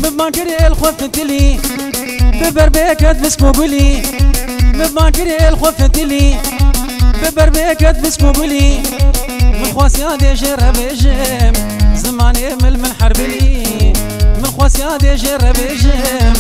مبانكري الخفتلي ببربيكت بسكوبلي مبانكري الخفتلي ببربيكت بسكوبلي من خواسيادي جربيجم زماني من حربلي من خواسيادي جربيجم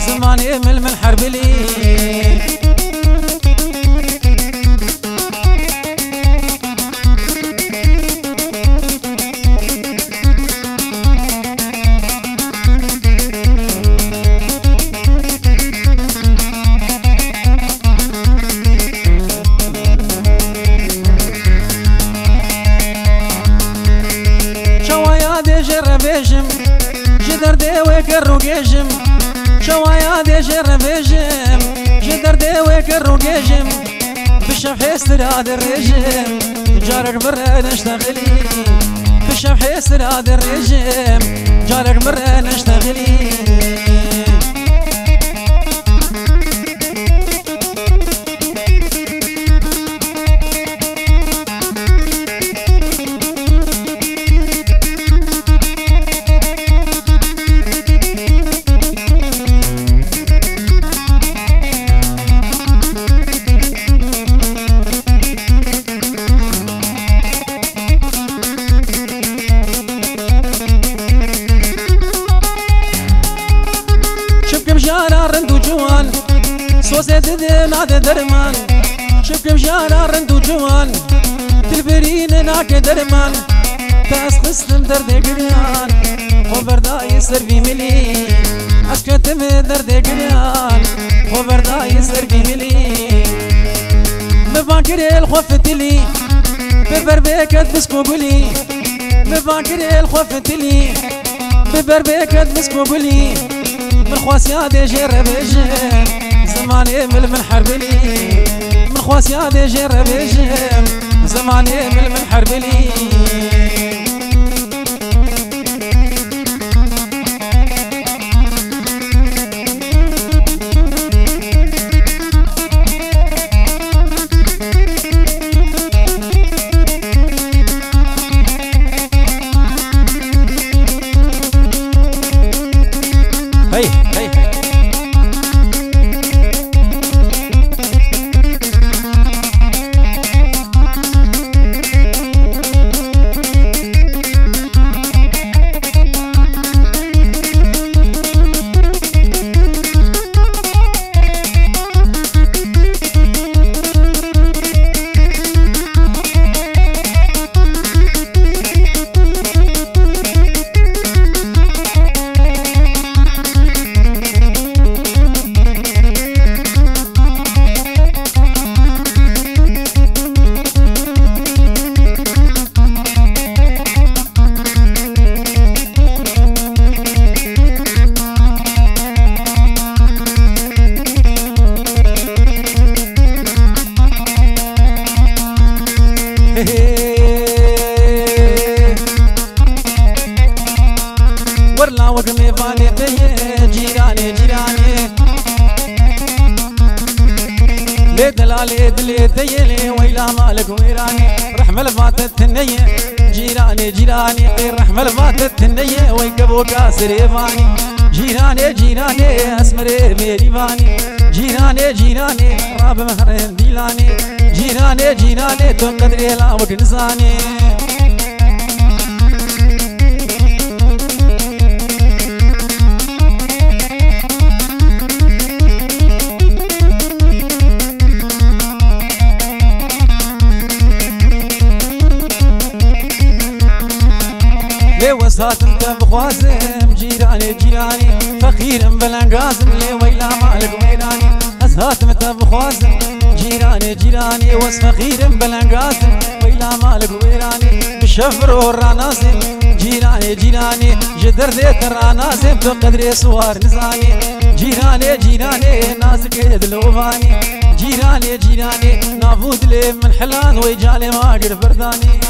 زماني من حربلي جربيجم جدر ديوي كروجيجم شوايا دي جربيجم جدر ديوي كروجيجم بشفح استراد الرجم جارك مرة نشتغلي بشفح استراد الرجم جارك مرة نشتغلي سوسيت ناد درمان شبكم جارا رندو جوان تلفرين ناك درمان تاس خصم درد قريان خبرداي سر في ملي اسكتم درد قريان خبرداي سر في ملي مفاكر الخفتلي ببربيكت بسكوبلي مفاكر الخفتلي ببربيكت بسكوبلي من خواسيادي جربيجم زماني من حربلي من خواسيادي جربيجم زماني من حربلي هي هي ورلا وقمي فاني جيراني جيراني ليد لا ليد ليد يلي ويلا مالك ويراني رحمة فاتت النية جيراني جيراني رحمة فاتت النية ويقبو كاسر يفاني جيراني جيراني اسمري ميريفاني جيراني جيراني راب مهرين ديلاني جيراني جيراني تو قدري لا وكنساني وسات انت بخوازم جيراني جيراني فخير بلنقازم لي ويلا مالك ويراني اسهات انت بخوازم جيراني جيراني وس فخير بلنقازم ويلا مالك ويراني بشفر الرانازم جيراني جيراني جدر ذيت الرانازم تو قدري سوار نزاني جيراني جيراني نازك يدلوفاني جيراني جيراني نافود لي من حلان ويجالي ما قد برداني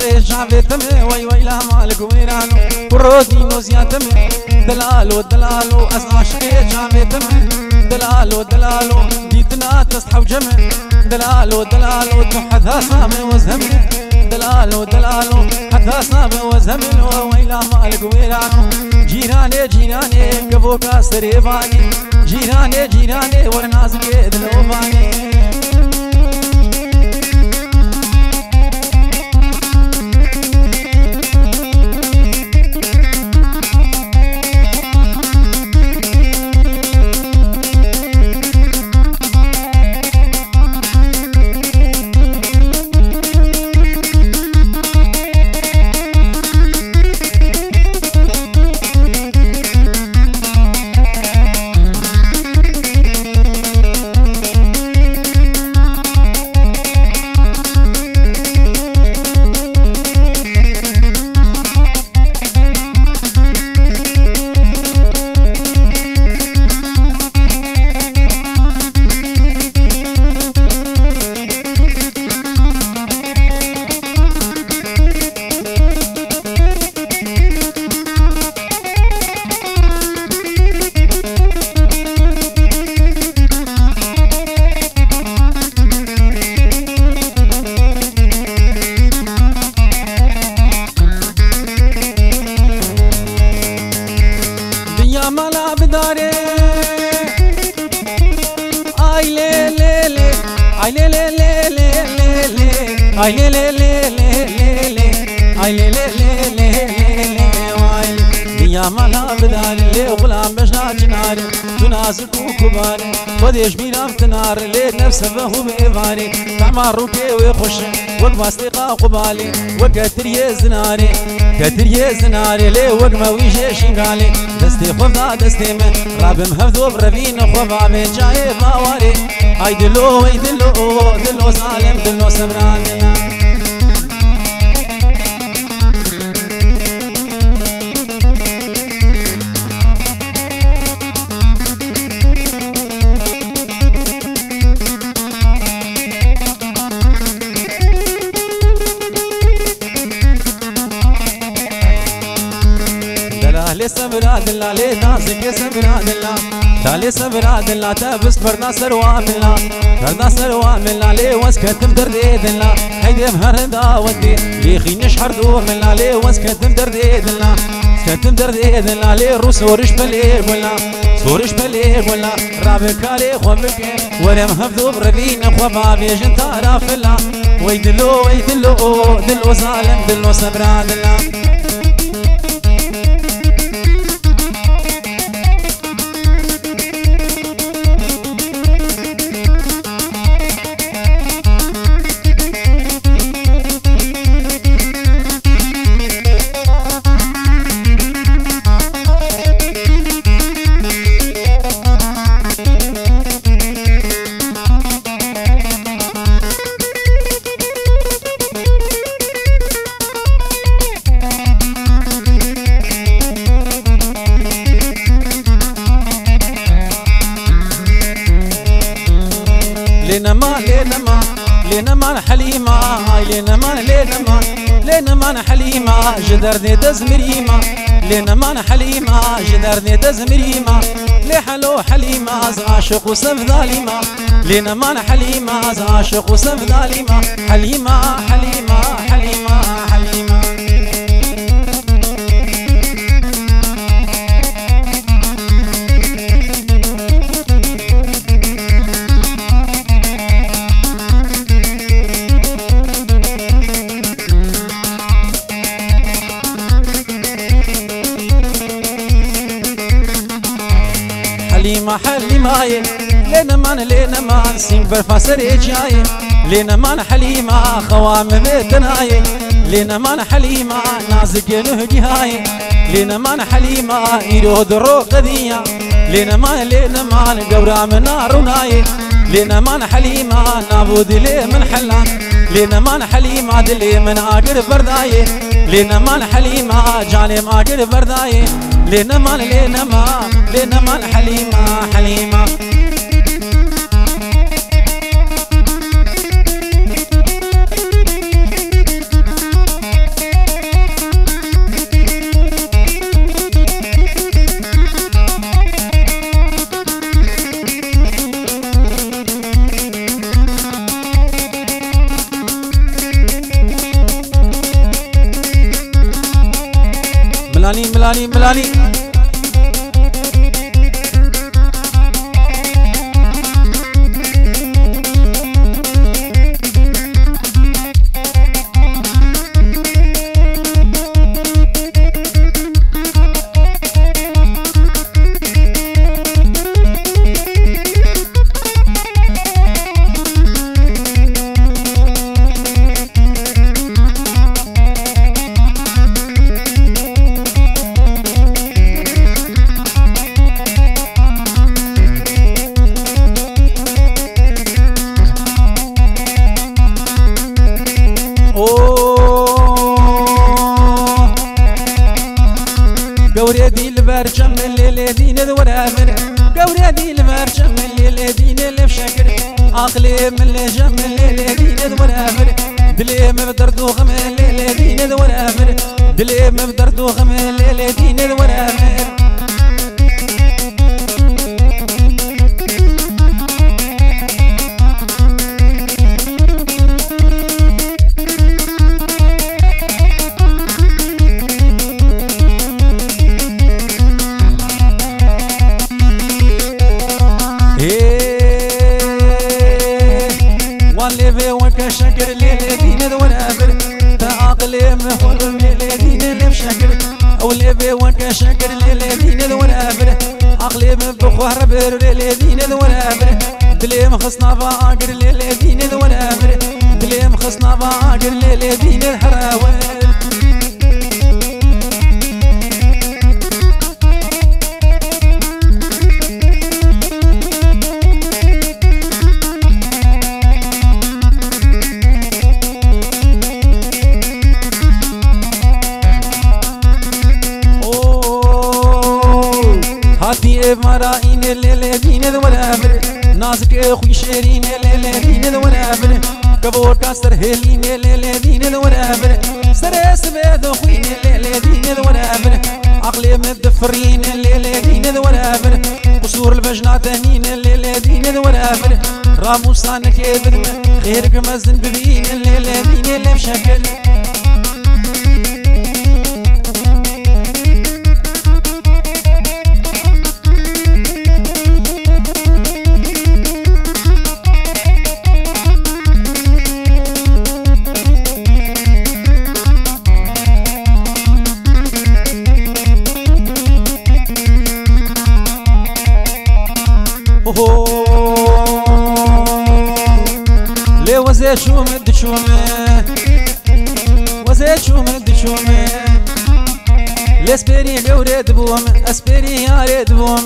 عشقي جعبتم وي ويلا مالك ويرانو ورودي نوزياتم دلالو دلالو أز عشقي جعبتم دلالو دلالو ديتنا تصحى وجمع دلالو دلالو تحدها صعب وزهم دلالو دلالو حتى صعب وزهم ويلا مالك ويرانو جيراني جيراني قبوكا سريفاني جيراني جيراني ورنازك دلوفاني مالا بداري اي لي لي لي اي لي لي لي لي لي اي لي لي لي لي لي اي لي لي لي لي لي يا مالا بداري لي غلام بشنا جناري تناسك وكباري وديش بينا نار لي نفسه هو بيفاري طعم روكي ويخش وقباستيقا قبالي وكتر يزناري كتر يزناري لي وقما ويجي شنقالي دستي خفضا دستي من راب مهفذو برفين خفا من جاي باواري اي دلو اي دلو دلو ظالم دلو سمراني لي سبراد الله لي نازك سبراد الله تالي سبراد الله تبس برنا سروام الله برنا سروام الله لي وسكت مدرد الله هيدي مهردا ودي لي خينش حردو من الله لي وسكت مدرد الله سكت مدرد الله لي روس ورش بلي ولا سورش بلي ولا رابك علي خوبك ولا مهفذو بربين خوبا بيجن تعرف الله ويدلو ويدلو دلو ظالم دلو سبراد الله لينا ما حليمة لينا ما حليمة جدرني دزمريمة لينا ما حليمة جدرني دزمريمة لي حلو حليمة عاشق وسف ظالمة لينا ما حليمة عاشق وسف ظالمة حليمة حليمة حليمة حليمة حليمة حليمة لينا ما سين برفاسر جاي لينا ما حليمة خوام بيتناي لينا ما حليمة نازك نهجي هاي لينا ما حليمة يرود الروقدية لينا ما قبرا من ناروناي لينا ما حليمة نابود لي من حلا لينا ما حليمة دلي من عاقر برداي لينا ما حليمة جاني عاقر برداي لينا ما حليمة حليمة ملاني ملاني قوري دي البرجم اللي دين الورامر قوري دي البرجم اللي دين الفشكر عقلي من الجم اللي دين الورامر دلي مبدردو غم اللي دين الورامر دلي مبدردو غم اللي دين الورامر شكر للذين ذونابر تعقلي محرم للذين اللي بشكر او اللي بيوانك شكر للذين ذونابر عقلي بخوار بر للذين ذونابر دلي مخصنا باقر للذين ذونابر دلي مخصنا باقر للذين الحراوي هاتي مراين الليلين الورابر نازك خوي شيرين الليلين الورابر كبور كاسر هلين الليلين الورابر سرس بيد خوين الليلين الورابر عقلي مدفرين الليلين الورابر قصور البجنات هنين الليلين الورابر راموسانك ابن خيرك مزن ببين الليلين اللي بشكل ليه وزيت شو مد شومه وزيت شو مد شومه لسبيري قوريد بوم اسبيري يا ريد بوم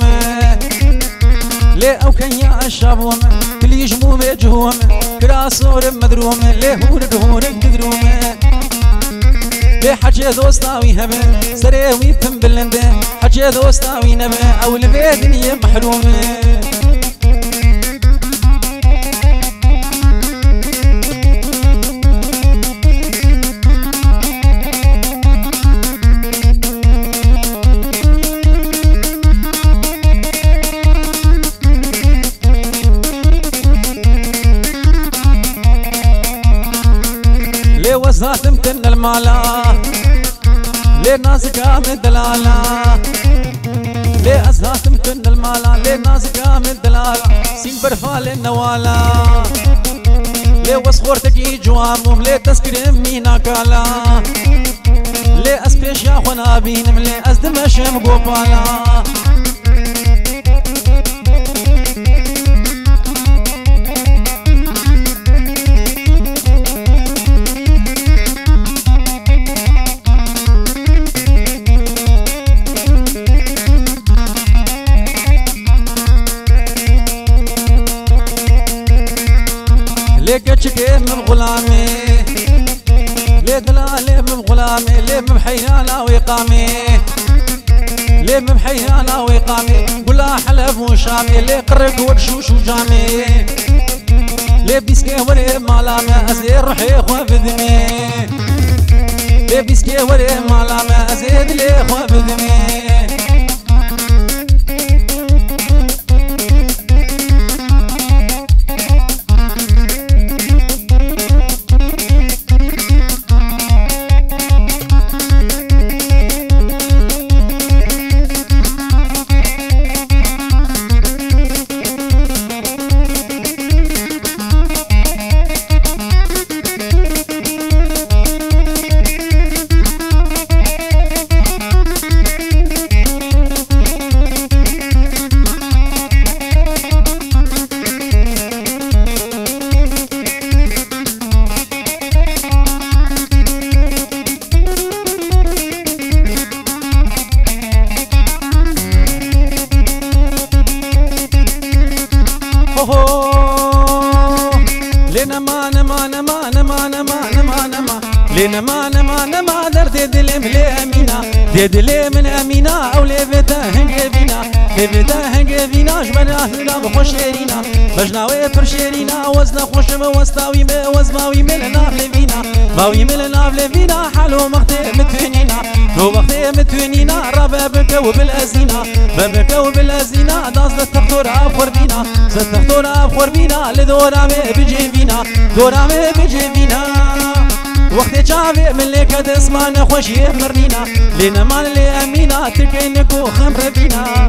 ليه او كان يا الشابوم كل يجمو بيجهوم كراسور مدروم ليه هورك هورك تدروم ليه حجي دوستاوي هبه سريوي بنبلنده حجي دوستاوي نبه او البيدني محرومه ليه وزات متن المالا ليه نازكا من دلالا ليه أزهات متن المالا ليه نازكا من دلالا سين برفال النوالا ليه وسخورتكي جوامهم ليه تسكرم مينا كالا ليه أسبيش يا خونا بينم ليه أزدمشم قوبالا ليه كتشكي من غلامي ليه دلالي من غلامي ليه مبحيانا ويقامي ليه مبحيانا ويقامي قلا حلب وشامي ليه قرق ورشوش وجامي ليه بيسكي وري مالامي ازير روحي خوا بدمي ليه بيسكي وري مالامي ازيد ليه خوا بدمي لين ما نما نما درد دلم لي أمينة ديد لي من أمينة أو لي بيتا هنجي بينا لي بيتا هنجي بينا جبنا هنا بخوشيرينا بجناوي برشيرينا وزنا خوش موستاوي وزماوي من نافل بينا باوي من نافل بينا حلو مختي متفنينا لو مختي متفنينا ربابك وبالأزينة بابك وبالأزينة داز التخطور أفور بينا ستخطور أفور بينا لدورامي بيجي بينا دورامي بيجي بينا وقت شافي من ليك تسمان خوشي مرنينا لين مان لي أمينة تكينكو خمر بينا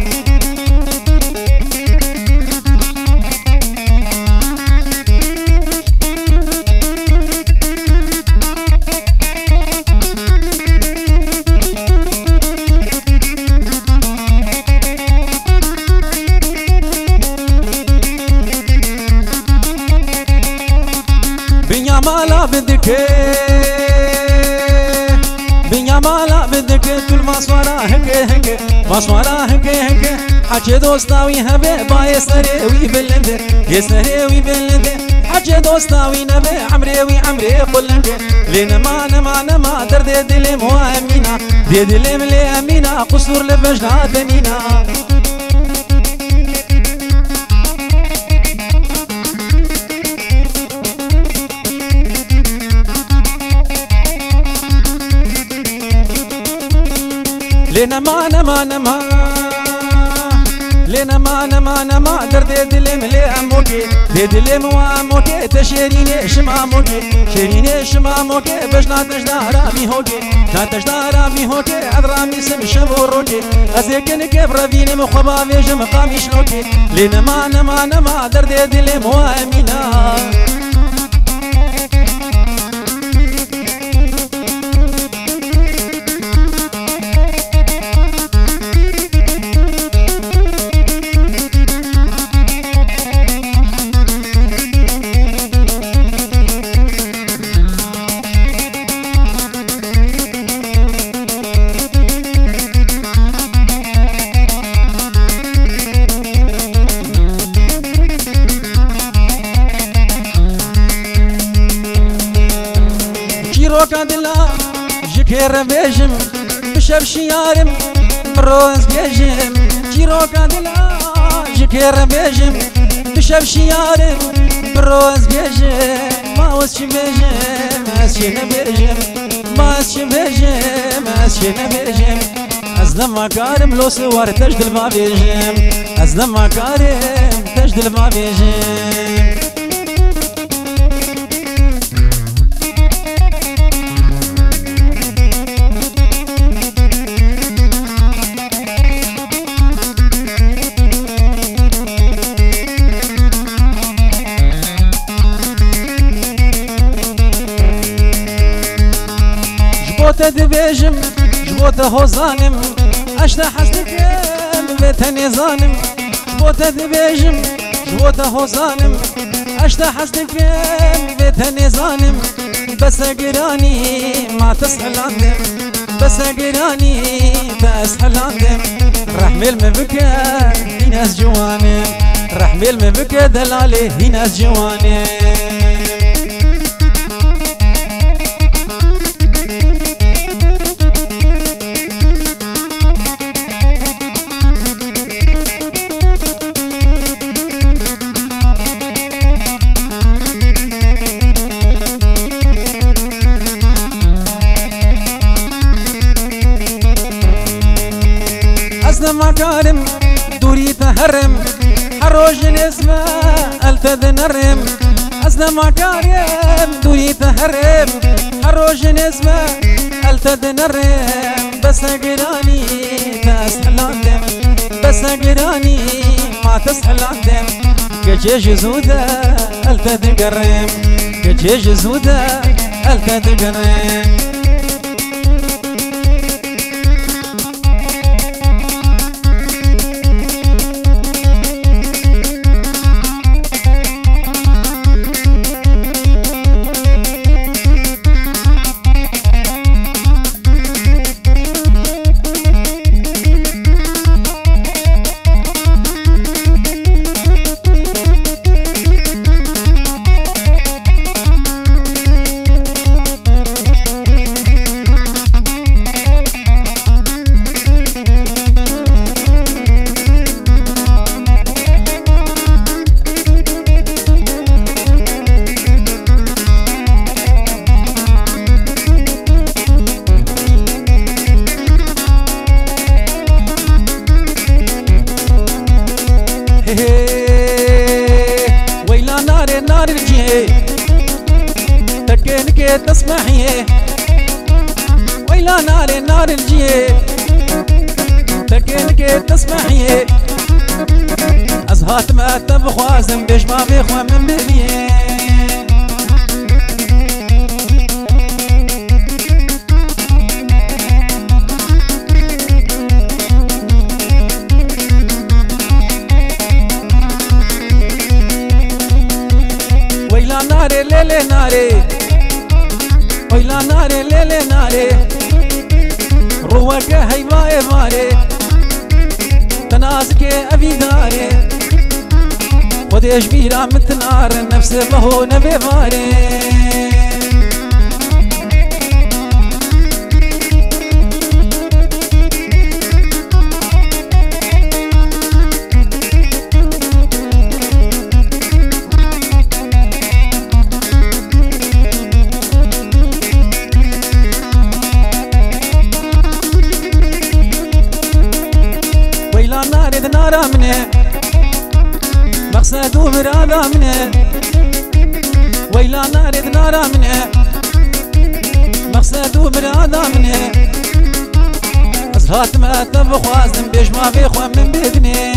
مالا بدك بنيا مالا بدك كل مصورة هك مصورة هك حكي دوستاوي هبه با يسري ويبلند يسري ويبلند حكي دوستاوي نبي عمري قلند لين ما نما درد دلي مو أمينة دي دلي ملي أمينة قصور لبجنا دمينة لين ما نما لين ما نما درد دلم لي أموكي دلم وأموكي تشيريني شماموكي شيريني شماموكي بجنا تجدارا ميهوكي تجدارا ميهوكي أدرامي سم شبوروكي أزيكن كبر فيني مخبا فيجم قامي شلوكي لين ما نما درد دلم وأمينا كادلا جكير بيجم بشب شيارم بروز بيجم جيرو كادلا جكير بيجم بشب شيارم بروز بيجم ما وسش بيجم اسشين بيجم ما اسش بيجم اسشين بيجم ازلم مكارم لو سوار تجدل ما بيجم ازلم مكارم تجدل ما بيجم جبوت دبيجم جبوت هوزانم اشتا حسنكم بيت نظانم جبوت دبيجم جبوت هوزانم اشتا حسنكم بيت نظانم بس قراني ما تسهل عندم بس قراني تسهل عندم رحمل من بكى في ناس جوانم رحمل من بكى دلالي في ناس جوانم مكارم دوري تهرم حروج الاسماء التذنرم أصلا مكارم دوري تهرم حروج الاسماء التذنرم بس قراني تسهل عندم بس قراني ما تسهل عندم كجيج زودة التذقرم كجيج زودة التذقرم ويلا ناري نار الجي تكينك تسمحي ويلا ناري نار الجي تكينك تسمحي أزهات ما تبخوازم بيش ما بيخوى من بنيه ويلا ناري ليلي ناري ويلا ناري ليلي ناري روك هيما ماري تنازك أبي داري وديش بيرا متنار نفس بهو نبي ماري نارا منه مقصد ومرادا منه ويلا نارد نارا منه مقصد ومرادا منه أزهات ما تبخوازم بيش ما بيخوى من بدني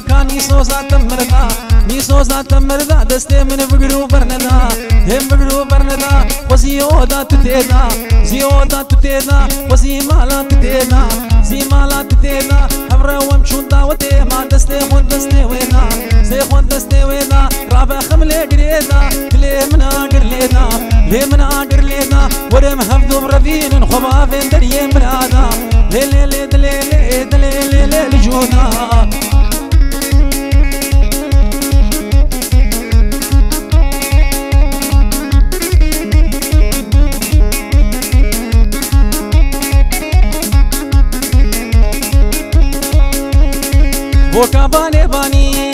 كاني صوصا تمردا ني صوصا تمردا دستي من بقرو برندا هم بقرو برندا وزيودا تتيدا زيودا تتيدا وزي مالا تتيدا زي مالا تتيدا حبرا ومشون داوتي ما دستي خون دستي ويدا زي خون دستي ويدا رابع خملي قريدا لي من اقر ليدا لي من اقر ليدا ورم هفدو برفين خبافين دريم برادا لي لي لي دلي لي دلي لي لي لجودا بوكا باني باني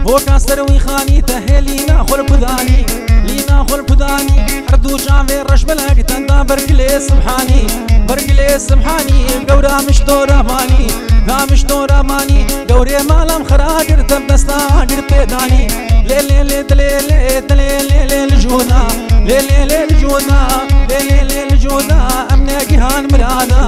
بوكا سروي خاني تهلينا خل بداني لينا خل بداني حردو جامي رش بلاك تندا برقلي سبحاني برقلي سبحاني قورا مش دورا ماني لا مش دورا ماني قوري مالام خراقر تبستا قر بيداني ليلي ليلي ليلي ليلي الجودا ليلي ليلي الجودا ليلي ليلي الجودا امني جهان مرادا